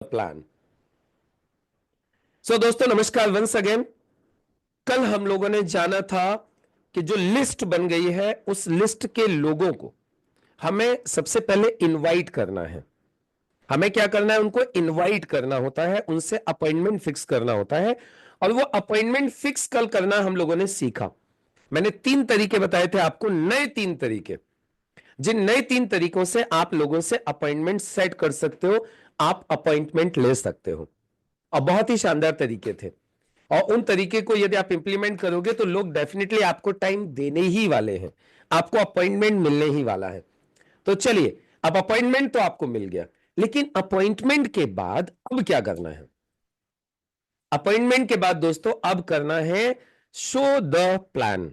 Plan. सो दोस्तों नमस्कार once again. कल हम लोगों ने जाना था कि जो लिस्ट बन गई है उस लिस्ट के लोगों को हमें सबसे पहले इनवाइट करना है। हमें क्या करना है, उनको इनवाइट करना होता है, उनसे अपॉइंटमेंट फिक्स करना होता है। और वो अपॉइंटमेंट फिक्स कल करना हम लोगों ने सीखा। मैंने 3 तरीके बताए थे आपको, नए 3 तरीके, जिन नए 3 तरीकों से आप लोगों से अपॉइंटमेंट सेट कर सकते हो, आप अपॉइंटमेंट ले सकते हो। और बहुत ही शानदार तरीके थे। और उन तरीके को यदि आप इंप्लीमेंट करोगे तो लोग डेफिनेटली आपको टाइम देने ही वाले हैं, आपको अपॉइंटमेंट मिलने ही वाला है। तो चलिए, अब अपॉइंटमेंट तो आपको मिल गया, लेकिन अपॉइंटमेंट के बाद अब क्या करना है? अपॉइंटमेंट के बाद दोस्तों अब करना है शो द प्लान।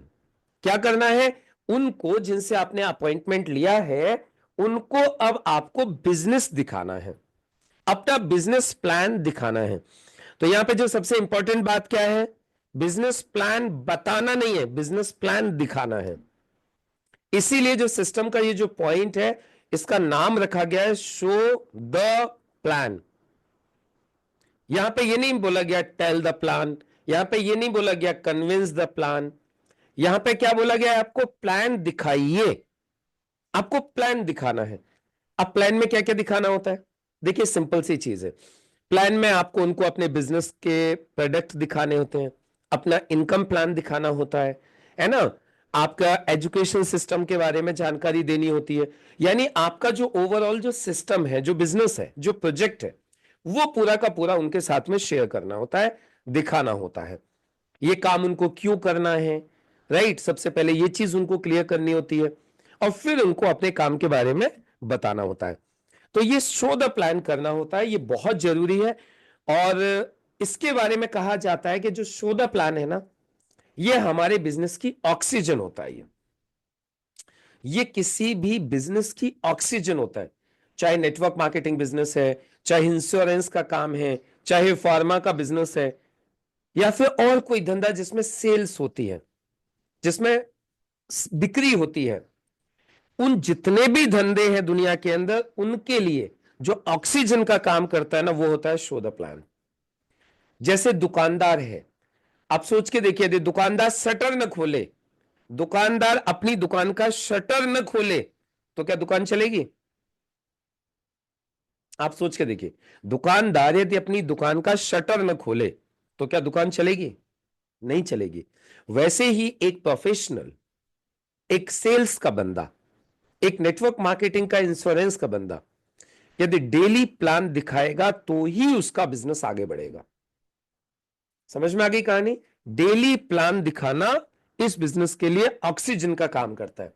क्या करना है? उनको जिनसे आपने अपॉइंटमेंट लिया है उनको अब आपको बिजनेस दिखाना है, अपना बिजनेस प्लान दिखाना है। तो यहां पे जो सबसे इंपॉर्टेंट बात क्या है? बिजनेस प्लान बताना नहीं है, बिजनेस प्लान दिखाना है। इसीलिए जो सिस्टम का ये जो पॉइंट है, इसका नाम रखा गया है शो द प्लान। यहां पे ये नहीं बोला गया टेल द प्लान, यहां पे ये नहीं बोला गया कन्विंस द प्लान। यहां पे क्या बोला गया है? आपको प्लान दिखाइए, आपको प्लान दिखाना है। अब प्लान में क्या क्या दिखाना होता है? देखिए सिंपल सी चीज है। प्लान में आपको उनको अपने बिजनेस के प्रोडक्ट दिखाने होते हैं, अपना इनकम प्लान दिखाना होता है ना? आपका एजुकेशन सिस्टम के बारे में जानकारी देनी होती है। यानी आपका जो ओवरऑल जो सिस्टम है, जो बिजनेस है, जो प्रोजेक्ट है, वो पूरा का पूरा उनके साथ में शेयर करना होता है, दिखाना होता है। ये काम उनको क्यों करना है, राइट? सबसे पहले ये चीज उनको क्लियर करनी होती है और फिर उनको अपने काम के बारे में बताना होता है। तो ये शो द प्लान करना होता है, ये बहुत जरूरी है। और इसके बारे में कहा जाता है कि जो शो द प्लान है ना, ये हमारे बिजनेस की ऑक्सीजन होता है। ये किसी भी बिजनेस की ऑक्सीजन होता है। चाहे नेटवर्क मार्केटिंग बिजनेस है, चाहे इंश्योरेंस का काम है, चाहे फार्मा का बिजनेस है, या फिर और कोई धंधा जिसमें सेल्स होती है, जिसमें बिक्री होती है। उन जितने भी धंधे हैं दुनिया के अंदर, उनके लिए जो ऑक्सीजन का काम करता है ना, वो होता है शो द प्लान। जैसे दुकानदार है, आप सोच के देखिए, यदि दुकानदार शटर न खोले, दुकानदार अपनी दुकान का शटर न खोले, तो क्या दुकान चलेगी? आप सोच के देखिए, दुकानदार यदि अपनी दुकान का शटर न खोले तो क्या दुकान चलेगी? नहीं चलेगी। वैसे ही एक प्रोफेशनल, एक सेल्स का बंदा, एक नेटवर्क मार्केटिंग का, इंश्योरेंस का बंदा यदि डेली प्लान दिखाएगा तो ही उसका बिजनेस आगे बढ़ेगा। समझ में आ गई कहानी? डेली प्लान दिखाना इस बिजनेस के लिए ऑक्सीजन का काम करता है।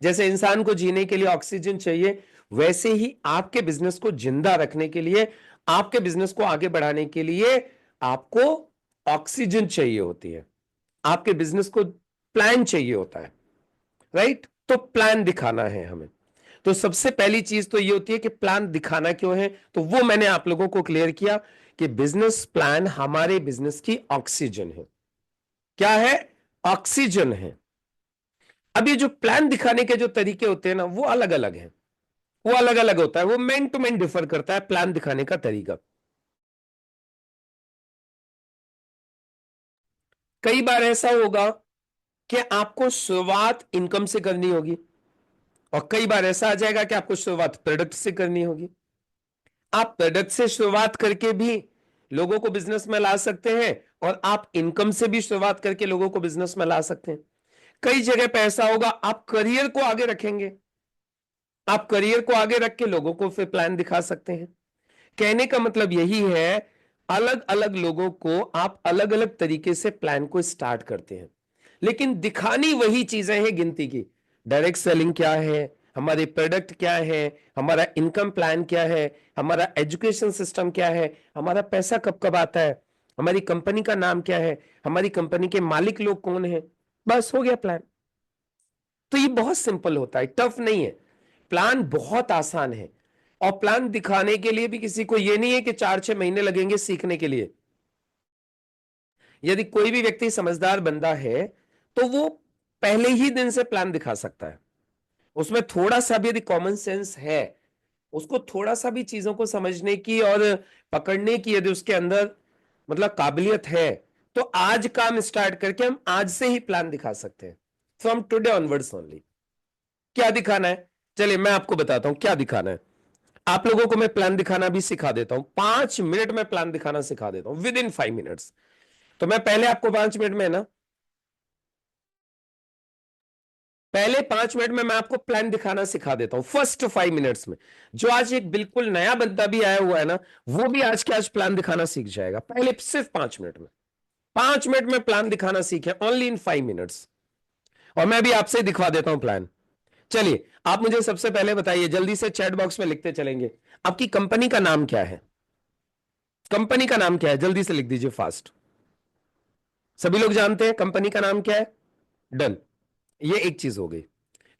जैसे इंसान को जीने के लिए ऑक्सीजन चाहिए, वैसे ही आपके बिजनेस को जिंदा रखने के लिए, आपके बिजनेस को आगे बढ़ाने के लिए आपको ऑक्सीजन चाहिए होती है, आपके बिजनेस को प्लान चाहिए होता है, राइट? तो प्लान दिखाना है हमें। तो सबसे पहली चीज तो ये होती है कि प्लान दिखाना क्यों है, तो वो मैंने आप लोगों को क्लियर किया कि बिजनेस प्लान हमारे बिजनेस की ऑक्सीजन है। क्या है? ऑक्सीजन है। अब ये जो प्लान दिखाने के जो तरीके होते हैं ना, वो अलग अलग हैं, वो अलग अलग होता है, वो मैन टू मैन डिफर करता है प्लान दिखाने का तरीका। कई बार ऐसा होगा कि आपको शुरुआत इनकम से करनी होगी, और कई बार ऐसा आ जाएगा कि आपको शुरुआत प्रोडक्ट से करनी होगी। आप प्रोडक्ट से शुरुआत करके भी लोगों को बिजनेस में ला सकते हैं, और आप इनकम से भी शुरुआत करके लोगों को बिजनेस में ला सकते हैं। कई जगह पे ऐसा होगा, आप करियर को आगे रखेंगे, आप करियर को आगे रख के लोगों को फिर प्लान दिखा सकते हैं। कहने का मतलब यही है, अलग अलग लोगों को आप अलग अलग तरीके से प्लान को स्टार्ट करते हैं, लेकिन दिखानी वही चीजें हैं गिनती की। डायरेक्ट सेलिंग क्या है, हमारे प्रोडक्ट क्या है, हमारा इनकम प्लान क्या है, हमारा एजुकेशन सिस्टम क्या है, हमारा पैसा कब कब आता है, हमारी कंपनी का नाम क्या है, हमारी कंपनी के मालिक लोग कौन है। बस हो गया प्लान। तो ये बहुत सिंपल होता है, टफ नहीं है। प्लान बहुत आसान है। और प्लान दिखाने के लिए भी किसी को ये नहीं है कि 4-6 महीने लगेंगे सीखने के लिए। यदि कोई भी व्यक्ति समझदार बंदा है तो वो पहले ही दिन से प्लान दिखा सकता है। उसमें थोड़ा सा भी यदि कॉमन सेंस है, उसको थोड़ा सा भी चीजों को समझने की और पकड़ने की यदि उसके अंदर मतलब काबिलियत है, तो आज काम स्टार्ट करके हम आज से ही प्लान दिखा सकते हैं, फ्रॉम टुडे ऑनवर्ड्स ओनली। क्या दिखाना है, चलिए मैं आपको बताता हूं क्या दिखाना है। आप लोगों को मैं प्लान दिखाना भी सिखा देता हूं, 5 मिनट में प्लान दिखाना सिखा देता हूं, विद इन 5 मिनट्स। तो मैं पहले आपको 5 मिनट में ना, पहले 5 मिनट में मैं आपको प्लान दिखाना सिखा देता हूं, फर्स्ट 5 मिनट्स में। जो आज एक बिल्कुल नया बंदा भी आया हुआ है ना, वो भी आज के आज प्लान दिखाना सीख जाएगा, पहले सिर्फ 5 मिनट में। 5 मिनट में प्लान दिखाना सीखे, ओनली इन 5 मिनट्स। और मैं भी आपसे दिखवा देता हूं प्लान। चलिए आप मुझे सबसे पहले बताइए, जल्दी से चैट बॉक्स में लिखते चलेंगे, आपकी कंपनी का नाम क्या है? कंपनी का नाम क्या है, जल्दी से लिख दीजिए फास्ट। सभी लोग जानते हैं कंपनी का नाम क्या है? डन, ये एक चीज हो गई।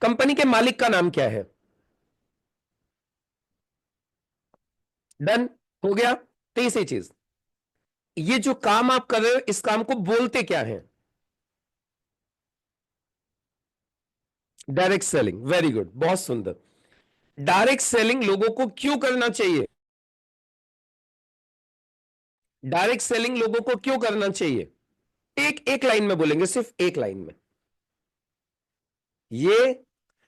कंपनी के मालिक का नाम क्या है? डन, हो गया। तीसरी चीज, ये जो काम आप कर रहे हो इस काम को बोलते क्या है? डायरेक्ट सेलिंग, वेरी गुड, बहुत सुंदर। डायरेक्ट सेलिंग लोगों को क्यों करना चाहिए? डायरेक्ट सेलिंग लोगों को क्यों करना चाहिए? एक एक लाइन में बोलेंगे, सिर्फ एक लाइन में। ये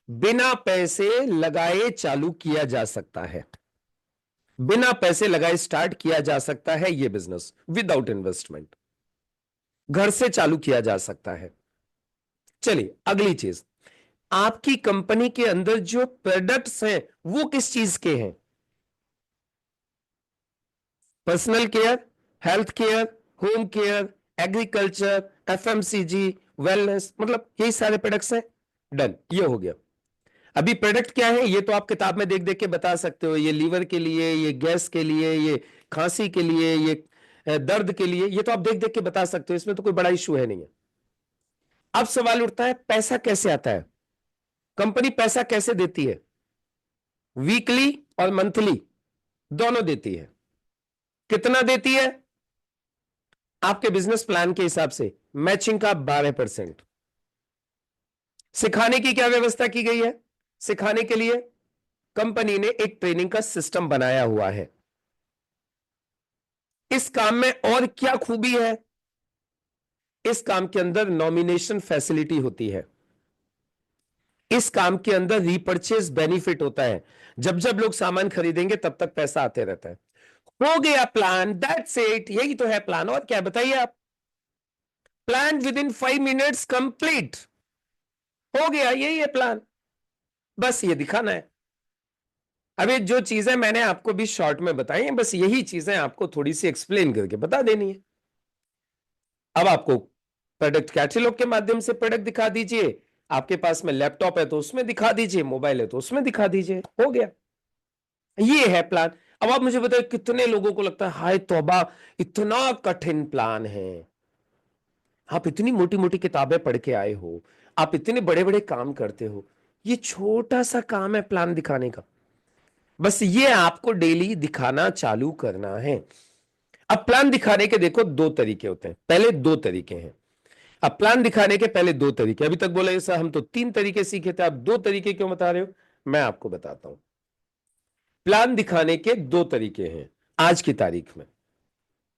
बिना पैसे लगाए चालू किया जा सकता है, बिना पैसे लगाए स्टार्ट किया जा सकता है ये बिजनेस, विदाउट इन्वेस्टमेंट, घर से चालू किया जा सकता है। चलिए अगली चीज, आपकी कंपनी के अंदर जो प्रोडक्ट्स हैं वो किस चीज के हैं? Personal care, health care, home care, agriculture, FMCG, wellness, मतलब यही सारे प्रोडक्ट्स हैं। डन, ये हो गया। अभी प्रोडक्ट क्या है ये तो आप किताब में देख देख के बता सकते हो, ये लीवर के लिए, ये गैस के लिए, ये खांसी के लिए, ये दर्द के लिए, ये तो आप देख देख के बता सकते हो, इसमें तो कोई बड़ा इशू है नहीं है। अब सवाल उठता है पैसा कैसे आता है, कंपनी पैसा कैसे देती है? वीकली और मंथली दोनों देती है। कितना देती है? आपके बिजनेस प्लान के हिसाब से मैचिंग का 12%। सिखाने की क्या व्यवस्था की गई है? सिखाने के लिए कंपनी ने एक ट्रेनिंग का सिस्टम बनाया हुआ है। इस काम में और क्या खूबी है? इस काम के अंदर नॉमिनेशन फैसिलिटी होती है, इस काम के अंदर रीपर्चेज बेनिफिट होता है, जब जब लोग सामान खरीदेंगे तब तक पैसा आते रहता है। हो गया प्लान, दैट्स इट, यही तो है प्लान, और क्या बताइए आप। Plan with in 5 minutes complete, हो गया, यही है प्लान, बस ये दिखाना है। अभी जो चीजें मैंने आपको भी शॉर्ट में बताई हैं, बस यही चीजें आपको थोड़ी सी एक्सप्लेन करके बता देनी है। अब आपको प्रोडक्ट कैटलॉग के माध्यम से प्रोडक्ट दिखा दीजिए, आपके पास में लैपटॉप है तो उसमें दिखा दीजिए, मोबाइल है तो उसमें दिखा दीजिए, हो गया, ये है प्लान। अब आप मुझे बताइए कितने लोगों को लगता है हाय तौबा इतना कठिन प्लान है, आप इतनी मोटी मोटी किताबें पढ़ के आए हो, आप इतने बड़े बड़े काम करते हो, ये छोटा सा काम है प्लान दिखाने का, बस ये आपको डेली दिखाना चालू करना है। अब प्लान दिखाने के देखो दो तरीके होते हैं, पहले दो तरीके हैं। अब प्लान दिखाने के पहले दो तरीके, अभी तक बोले सर हम तो 3 तरीके सीखे थे, आप 2 तरीके क्यों बता रहे हो? मैं आपको बताता हूं। प्लान दिखाने के 2 तरीके हैं आज की तारीख में।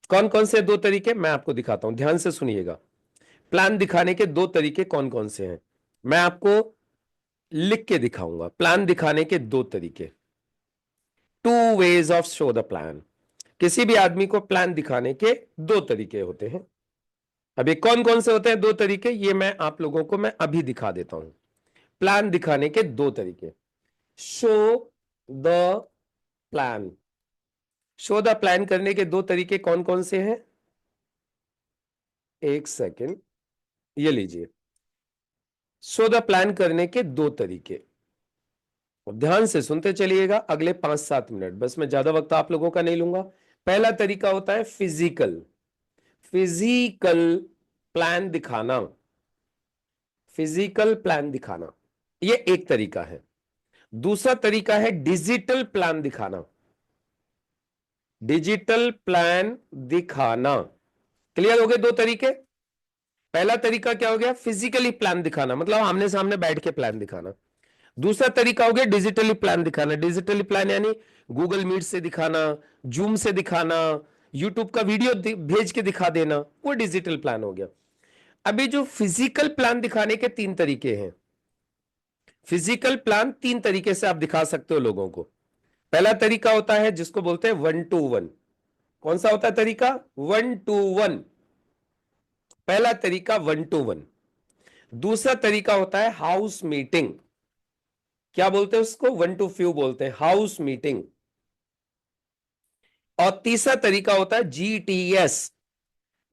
कौन कौन से 2 तरीके मैं आपको दिखाता हूं, ध्यान से सुनिएगा। प्लान दिखाने के 2 तरीके कौन कौन से हैं, मैं आपको लिख के दिखाऊंगा। प्लान दिखाने के 2 तरीके, 2 ways of show the plan. किसी भी आदमी को प्लान दिखाने के 2 तरीके होते हैं। अभी कौन कौन से होते हैं 2 तरीके, ये मैं आप लोगों को मैं अभी दिखा देता हूं। प्लान दिखाने के 2 तरीके, show the plan. Show the plan करने के 2 तरीके कौन कौन से हैं? एक सेकेंड, ये लीजिए, शो द प्लान करने के 2 तरीके। ध्यान से सुनते चलिएगा अगले 5-7 मिनट, बस मैं ज्यादा वक्त आप लोगों का नहीं लूंगा। पहला तरीका होता है फिजिकल, फिजिकल प्लान दिखाना, फिजिकल प्लान दिखाना, ये एक तरीका है। दूसरा तरीका है डिजिटल प्लान दिखाना, डिजिटल प्लान दिखाना। क्लियर हो गए 2 तरीके? पहला तरीका क्या हो गया, फिजिकली प्लान दिखाना, मतलब आमने सामने बैठ के प्लान दिखाना। दूसरा तरीका हो गया डिजिटली प्लान दिखाना। डिजिटली प्लान यानी गूगल मीट से दिखाना, जूम से दिखाना, यूट्यूब का वीडियो भेज के दिखा देना, वो डिजिटल प्लान हो गया। अभी जो फिजिकल प्लान दिखाने के तीन तरीके हैं। फिजिकल प्लान तीन तरीके से आप दिखा सकते हो लोगों को। पहला तरीका होता है जिसको बोलते हैं 1-to-1। कौन सा होता है तरीका? 1-to-1। पहला तरीका 1-to-1। दूसरा तरीका होता है हाउस मीटिंग। क्या बोलते हैं उसको? 1-to-few बोलते हैं, हाउस मीटिंग। और तीसरा तरीका होता है GTS।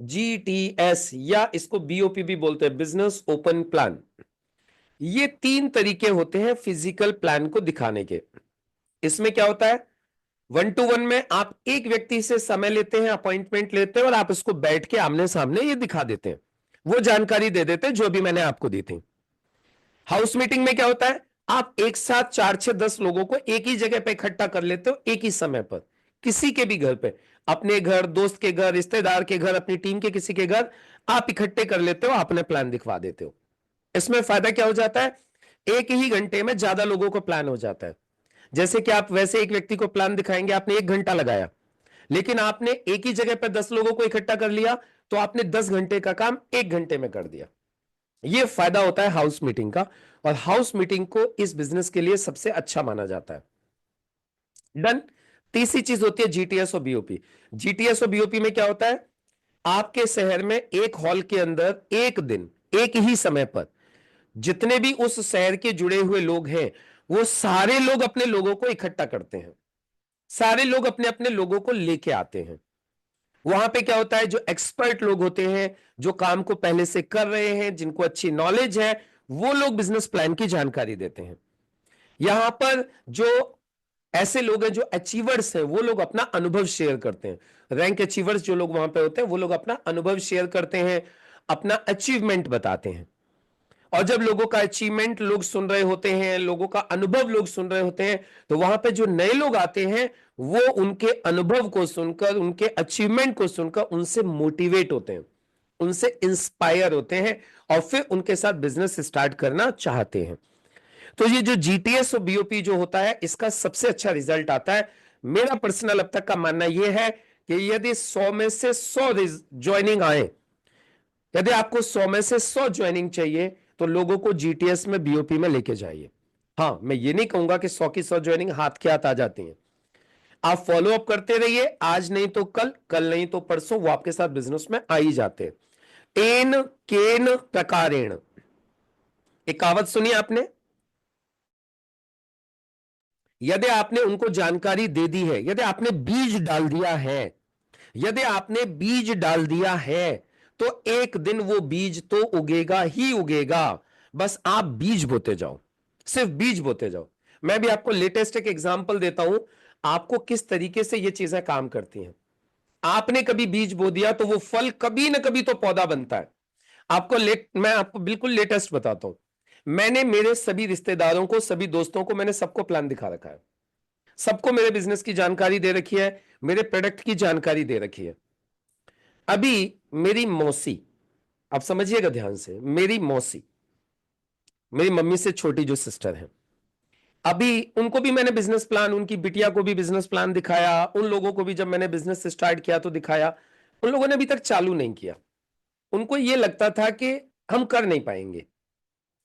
GTS या इसको BOP भी बोलते हैं, बिजनेस ओपन प्लान। ये तीन तरीके होते हैं फिजिकल प्लान को दिखाने के। इसमें क्या होता है? 1-to-1 में आप एक व्यक्ति से समय लेते हैं, अपॉइंटमेंट लेते हैं और आप इसको बैठ के आमने सामने ये दिखा देते हैं, वो जानकारी दे देते हैं जो भी मैंने आपको दी थी। हाउस मीटिंग में क्या होता है? आप एक साथ 4-6-10 लोगों को एक ही जगह पे इकट्ठा कर लेते हो, एक ही समय पर, किसी के भी घर पे, अपने घर, दोस्त के घर, रिश्तेदार के घर, अपनी टीम के किसी के घर आप इकट्ठे कर लेते हो, अपने प्लान दिखवा देते हो। इसमें फायदा क्या हो जाता है? एक ही घंटे में ज्यादा लोगों को प्लान हो जाता है। जैसे कि आप वैसे एक व्यक्ति को प्लान दिखाएंगे, आपने 1 घंटा लगाया, लेकिन आपने एक ही जगह पर 10 लोगों को इकट्ठा कर लिया, तो आपने 10 घंटे का काम 1 घंटे में कर दिया। यह फायदा होता है हाउस मीटिंग का, और हाउस मीटिंग को इस बिजनेस के लिए सबसे अच्छा माना जाता है। डन। तीसरी चीज होती है GTS और BOP। GTS और BOP में क्या होता है? आपके शहर में एक हॉल के अंदर एक दिन एक ही समय पर जितने भी उस शहर के जुड़े हुए लोग हैं, वो सारे लोग अपने लोगों को इकट्ठा करते हैं, सारे लोग अपने अपने लोगों को लेके आते हैं। वहां पे क्या होता है? जो एक्सपर्ट लोग होते हैं, जो काम को पहले से कर रहे हैं, जिनको अच्छी नॉलेज है, वो लोग बिजनेस प्लान की जानकारी देते हैं। यहां पर जो ऐसे लोग हैं जो अचीवर्स हैं, वो लोग अपना अनुभव शेयर करते हैं। रैंक अचीवर्स जो लोग वहां पे होते हैं, वो लोग अपना अनुभव शेयर करते हैं, अपना अचीवमेंट बताते हैं। और जब लोगों का अचीवमेंट लोग सुन रहे होते हैं, लोगों का अनुभव लोग सुन रहे होते हैं, तो वहां पे जो नए लोग आते हैं, वो उनके अनुभव को सुनकर, उनके अचीवमेंट को सुनकर उनसे मोटिवेट होते हैं, उनसे इंस्पायर होते हैं, और फिर उनके साथ बिजनेस स्टार्ट करना चाहते हैं। तो ये जो GTS और BOP जो होता है, इसका सबसे अच्छा रिजल्ट आता है। मेरा पर्सनल अब तक का मानना यह है कि यदि 100 में से 100 ज्वाइनिंग आए, यदि आपको 100 में से 100 ज्वाइनिंग चाहिए, तो लोगों को GTS में, BOP में लेके जाइए। हाँ, मैं ये नहीं कहूंगा कि 100 की 100 ज्वाइनिंग हाथ के हाथ आ जाती हैं। आप फॉलो अप करते रहिए, आज नहीं तो कल, कल नहीं तो परसों, वो आपके साथ बिजनेस में आ ही जाते हैं। एन केन प्रकारेण, एक कहावत सुनी आपने? यदि आपने उनको जानकारी दे दी है, यदि आपने बीज डाल दिया है, यदि आपने बीज डाल दिया है, तो एक दिन वो बीज तो उगेगा ही उगेगा। बस आप बीज बोते जाओ, सिर्फ बीज बोते जाओ। मैं भी आपको लेटेस्ट एक एग्जांपल देता हूं, आपको किस तरीके से ये चीजें काम करती हैं। आपने कभी बीज बो दिया तो वो फल कभी ना कभी तो पौधा बनता है। मैं आपको बिल्कुल लेटेस्ट बताता हूं। मैंने मेरे सभी रिश्तेदारों को, सभी दोस्तों को, मैंने सबको प्लान दिखा रखा है, सबको मेरे बिजनेस की जानकारी दे रखी है, मेरे प्रोडक्ट की जानकारी दे रखी है। अभी मेरी मौसी, आप समझिएगा ध्यान से, मेरी मौसी, मेरी मम्मी से छोटी जो सिस्टर है, अभी उनको भी मैंने बिजनेस प्लान, उनकी बिटिया को भी बिजनेस प्लान दिखाया, उन लोगों को भी जब मैंने बिजनेस स्टार्ट किया तो दिखाया। उन लोगों ने अभी तक चालू नहीं किया। उनको ये लगता था कि हम कर नहीं पाएंगे।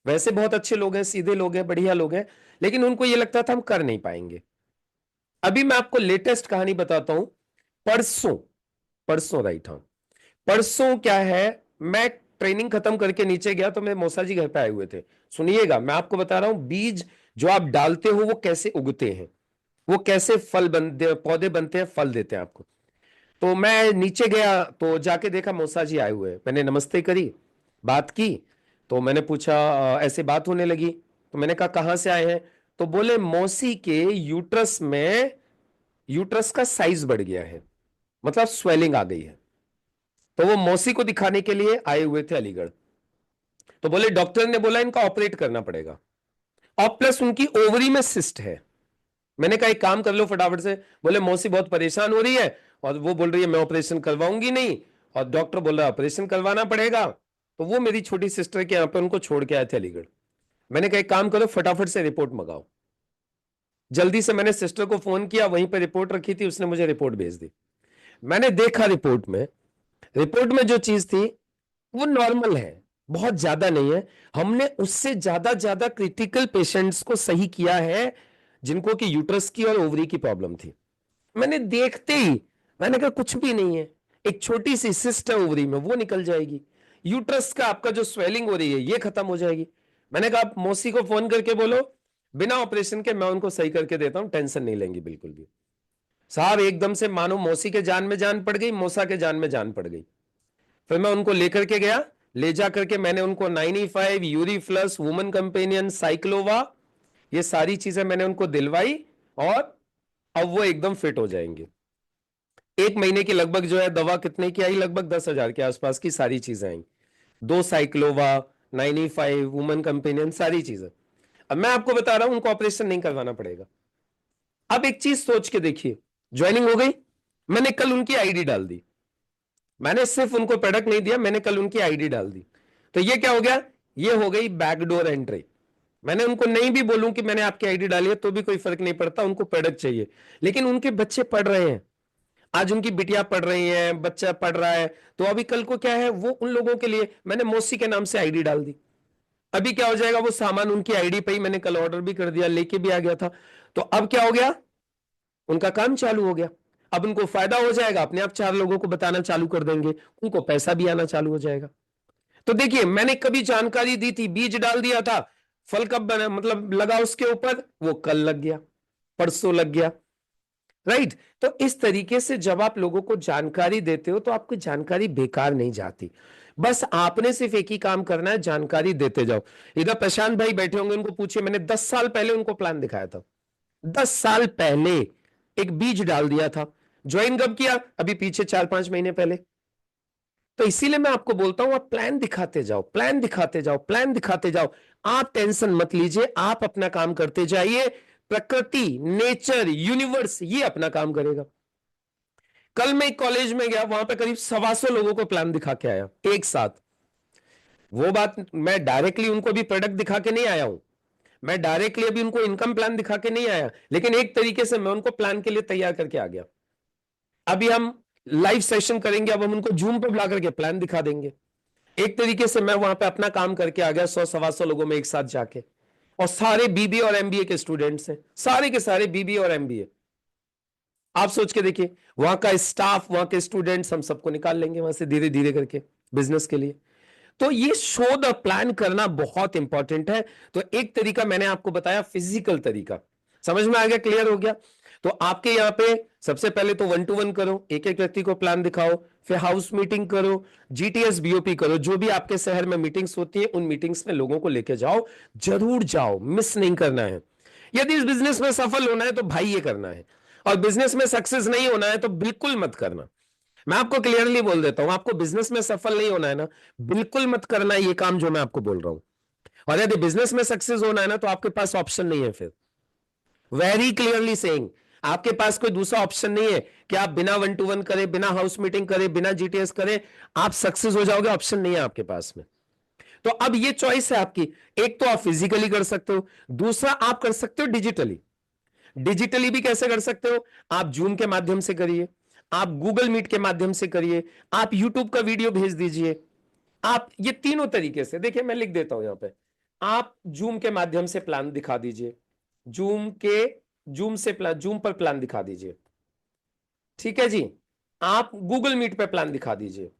वैसे बहुत अच्छे लोग हैं, सीधे लोग हैं, बढ़िया लोग हैं, लेकिन उनको ये लगता था हम कर नहीं पाएंगे। अभी मैं आपको लेटेस्ट कहानी बताता हूं। परसों, परसों राइट, हाँ, परसों क्या है, मैं ट्रेनिंग खत्म करके नीचे गया तो मेरे मौसा जी घर पे आए हुए थे। सुनिएगा, मैं आपको बता रहा हूं बीज जो आप डालते हो वो कैसे उगते हैं, वो कैसे फल बनते, पौधे बनते हैं, फल देते हैं आपको। तो मैं नीचे गया तो जाके देखा मौसा जी आए हुए हैं। मैंने नमस्ते करी, बात की, तो मैंने पूछा, ऐसे बात होने लगी, तो मैंने कहा कहां से आए हैं? तो बोले मौसी के यूट्रस में, यूट्रस का साइज बढ़ गया है, मतलब स्वेलिंग आ गई है। तो वो मौसी को दिखाने के लिए आए हुए थे अलीगढ़। तो बोले डॉक्टर ने बोला इनका ऑपरेट करना पड़ेगा, और प्लस उनकी ओवरी में सिस्ट है। मैंने कहा एक काम कर लो फटाफट से। बोले मौसी बहुत परेशान हो रही है, और वो बोल रही है मैं ऑपरेशन करवाऊंगी नहीं, और डॉक्टर बोल रहा है ऑपरेशन करवाना पड़ेगा। तो वो मेरी छोटी सिस्टर के यहाँ पे उनको छोड़ के आए थे अलीगढ़। मैंने कहा एक काम करो, फटाफट से रिपोर्ट मंगाओ। जल्दी से मैंने सिस्टर को फोन किया, वहीं पर रिपोर्ट रखी थी, उसने मुझे रिपोर्ट भेज दी। मैंने देखा रिपोर्ट में जो चीज थी वो नॉर्मल है, बहुत ज्यादा नहीं है। हमने उससे ज्यादा ज्यादा क्रिटिकल पेशेंट्स को सही किया है, जिनको कि यूट्रस की और ओवरी की प्रॉब्लम थी। मैंने देखते ही मैंने कहा कुछ भी नहीं है, एक छोटी सी सिस्ट है ओवरी में, वो निकल जाएगी। यूट्रस का आपका जो स्वेलिंग हो रही है ये खत्म हो जाएगी। मैंने कहा आप मौसी को फोन करके बोलो, बिना ऑपरेशन के मैं उनको सही करके देता हूं, टेंशन नहीं लेंगी बिल्कुल भी। साहब एकदम से मानो मौसी के जान में जान पड़ गई, मौसा के जान में जान पड़ गई। फिर मैं उनको लेकर के गया, ले जा करके मैंने उनको 95 यूरी प्लस, वुमन कंपेनियन, साइक्लोवा, ये सारी चीजें मैंने उनको दिलवाई, और अब वो एकदम फिट हो जाएंगे। 1 महीने की लगभग जो है दवा कितने की आई, लगभग 10,000 के आसपास की सारी चीजें आई। 2 साइक्लोवा, 95, वुमन कंपेनियन, सारी चीजें। अब मैं आपको बता रहा हूं उनको ऑपरेशन नहीं करवाना पड़ेगा। अब एक चीज सोच के देखिए, ज्वाइनिंग हो गई, मैंने कल उनकी आईडी डाल दी। मैंने सिर्फ उनको प्रोडक्ट नहीं दिया, मैंने कल उनकी आईडी डाल दी। तो ये क्या हो गया, ये हो गई बैकडोर एंट्री। मैंने उनको नहीं भी बोलूं कि मैंने आपकी आईडी डाली है तो भी कोई फर्क नहीं पड़ता, उनको प्रोडक्ट चाहिए। लेकिन उनके बच्चे पढ़ रहे हैं, आज उनकी बिटिया पढ़ रही है, बच्चा पढ़ रहा है, तो अभी कल को क्या है, वो उन लोगों के लिए मैंने मौसी के नाम से आईडी डाल दी। अभी क्या हो जाएगा, वो सामान उनकी आईडी पे ही मैंने कल ऑर्डर भी कर दिया, लेके भी आ गया था। तो अब क्या हो गया, उनका काम चालू हो गया। अब उनको फायदा हो जाएगा, अपने आप 4 लोगों को बताना चालू कर देंगे, उनको पैसा भी आना चालू हो जाएगा। तो देखिए, मैंने कभी जानकारी दी थी, बीज डाल दिया था, फल कब बना, मतलब लगा उसके ऊपर, वो कल लग गया, परसों लग गया, राइट। तो इस तरीके से जब आप लोगों को जानकारी देते हो तो आपकी जानकारी बेकार नहीं जाती। बस आपने सिर्फ एक ही काम करना है, जानकारी देते जाओ। इधर प्रशांत भाई बैठे होंगे, उनको पूछिए, मैंने 10 साल पहले उनको प्लान दिखाया था, 10 साल पहले एक बीज डाल दिया था। ज्वाइन कब किया, अभी पीछे 4-5 महीने पहले। तो इसीलिए मैं आपको बोलता हूं, आप प्लान दिखाते जाओ, प्लान दिखाते जाओ, प्लान दिखाते जाओ। आप टेंशन मत लीजिए, आप अपना काम करते जाइए, प्रकृति, नेचर, यूनिवर्स ये अपना काम करेगा। कल मैं एक कॉलेज में गया, वहां पे करीब 125 लोगों को प्लान दिखा के आया एक साथ। वो बात, मैं डायरेक्टली उनको भी प्रोडक्ट दिखा के नहीं आया हूं, मैं डायरेक्टली अभी उनको इनकम प्लान दिखा के नहीं आया, लेकिन एक तरीके से मैं उनको प्लान के लिए तैयार करके आ गया। अभी हम लाइव सेशन करेंगे, अब हम उनको जूम पे बुला करके प्लान दिखा देंगे। एक तरीके से मैं वहां पे अपना काम करके आ गया, 100-125 लोगों में एक साथ जाके। और सारे बीबीए और एमबीए के स्टूडेंट्स हैं, सारे के सारे बीबीए और एमबीए। आप सोच के देखिए, वहां का स्टाफ, वहां के स्टूडेंट्स, हम सबको निकाल लेंगे वहां से धीरे धीरे करके बिजनेस के लिए। तो ये शो द प्लान करना बहुत इंपॉर्टेंट है। तो एक तरीका मैंने आपको बताया, फिजिकल तरीका, समझ में आ गया, क्लियर हो गया। तो आपके यहां पे सबसे पहले तो 1-to-1 करो, एक एक व्यक्ति को प्लान दिखाओ, फिर हाउस मीटिंग करो, जीटीएस बीओपी करो, जो भी आपके शहर में मीटिंग्स होती है उन मीटिंग्स में लोगों को लेके जाओ, जरूर जाओ, मिस नहीं करना है। यदि इस बिजनेस में सफल होना है तो भाई ये करना है, और बिजनेस में सक्सेस नहीं होना है तो बिल्कुल मत करना। मैं आपको क्लियरली बोल देता हूं, आपको बिजनेस में सफल नहीं होना है ना, बिल्कुल मत करना ये काम जो मैं आपको बोल रहा हूं। और यदि बिजनेस में सक्सेस होना है ना, तो आपके पास ऑप्शन नहीं है फिर, वेरी क्लियरली सेइंग, आपके पास कोई दूसरा ऑप्शन नहीं है कि आप बिना 1-to-1 करें, बिना हाउस मीटिंग करें, बिना जीटीएस करें आप सक्सेस हो जाओगे, ऑप्शन नहीं है आपके पास में। तो अब ये चॉइस है आपकी, एक तो आप फिजिकली कर सकते हो, दूसरा आप कर सकते हो डिजिटली। डिजिटली भी कैसे कर सकते हो, आप जूम के माध्यम से करिए, आप गूगल मीट के माध्यम से करिए, आप यूट्यूब का वीडियो भेज दीजिए। आप ये तीनों तरीके से, देखिए मैं लिख देता हूं यहां पे, आप जूम के माध्यम से प्लान दिखा दीजिए, जूम पर प्लान दिखा दीजिए, ठीक है जी। आप गूगल मीट पे प्लान दिखा दीजिए,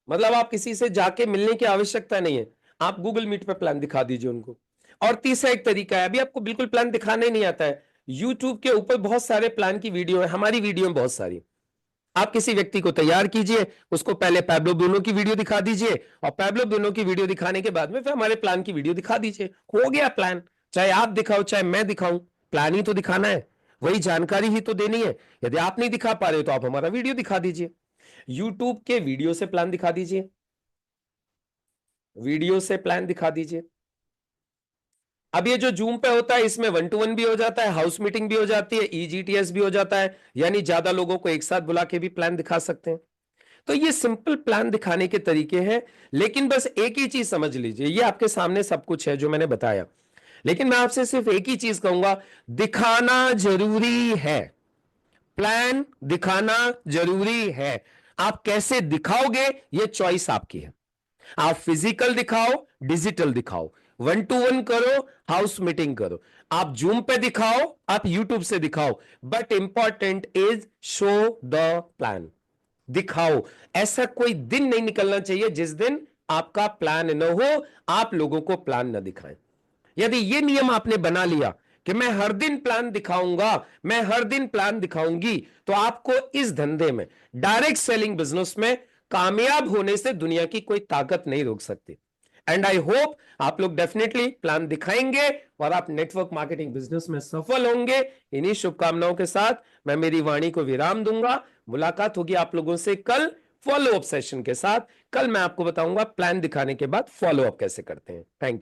मतलब आप किसी से जाके मिलने की आवश्यकता नहीं है, आप गूगल मीट पे प्लान दिखा दीजिए उनको। और तीसरा एक तरीका है, अभी आपको बिल्कुल प्लान दिखाने नहीं आता है, यूट्यूब के ऊपर बहुत सारे प्लान की वीडियो है, हमारी वीडियो में बहुत सारी। आप किसी व्यक्ति को तैयार कीजिए, उसको पहले पैब्लो ब्रूनो की वीडियो दिखा दीजिए, और पैब्लो ब्रूनो की वीडियो दिखाने के बाद में फिर हमारे प्लान की वीडियो दिखा दीजिए, हो गया प्लान। चाहे आप दिखाओ चाहे मैं दिखाऊं, प्लान ही तो दिखाना है, वही जानकारी ही तो देनी है। यदि आप नहीं दिखा पा रहे हो तो आप हमारा वीडियो दिखा दीजिए, यूट्यूब के वीडियो से प्लान दिखा दीजिए, वीडियो से प्लान दिखा दीजिए। अब ये जो जूम पे होता है इसमें 1-to-1 भी हो जाता है, हाउस मीटिंग भी हो जाती है, ईजीटीएस भी हो जाता है, यानी ज्यादा लोगों को एक साथ बुला के भी प्लान दिखा सकते हैं। तो ये सिंपल प्लान दिखाने के तरीके हैं, लेकिन बस एक ही चीज समझ लीजिए, ये आपके सामने सब कुछ है जो मैंने बताया, लेकिन मैं आपसे सिर्फ एक ही चीज कहूंगा, दिखाना जरूरी है। प्लान दिखाना जरूरी है। आप कैसे दिखाओगे ये चॉइस आपकी है। आप फिजिकल दिखाओ, डिजिटल दिखाओ, 1-to-1 करो, हाउस मीटिंग करो, आप जूम पे दिखाओ, आप यूट्यूब से दिखाओ, but important is show the plan. दिखाओ। ऐसा कोई दिन नहीं निकलना चाहिए जिस दिन आपका प्लान न हो, आप लोगों को प्लान न दिखाएं। यदि ये नियम आपने बना लिया कि मैं हर दिन प्लान दिखाऊंगा, मैं हर दिन प्लान दिखाऊंगी, तो आपको इस धंधे में, डायरेक्ट सेलिंग बिजनेस में कामयाब होने से दुनिया की कोई ताकत नहीं रोक सकती। एंड आई होप आप लोग डेफिनेटली प्लान दिखाएंगे और आप नेटवर्क मार्केटिंग बिजनेस में सफल होंगे। इन्हीं शुभकामनाओं के साथ मैं मेरी वाणी को विराम दूंगा। मुलाकात होगी आप लोगों से कल फॉलो अप सेशन के साथ। कल मैं आपको बताऊंगा प्लान दिखाने के बाद फॉलो अप कैसे करते हैं। Thank you.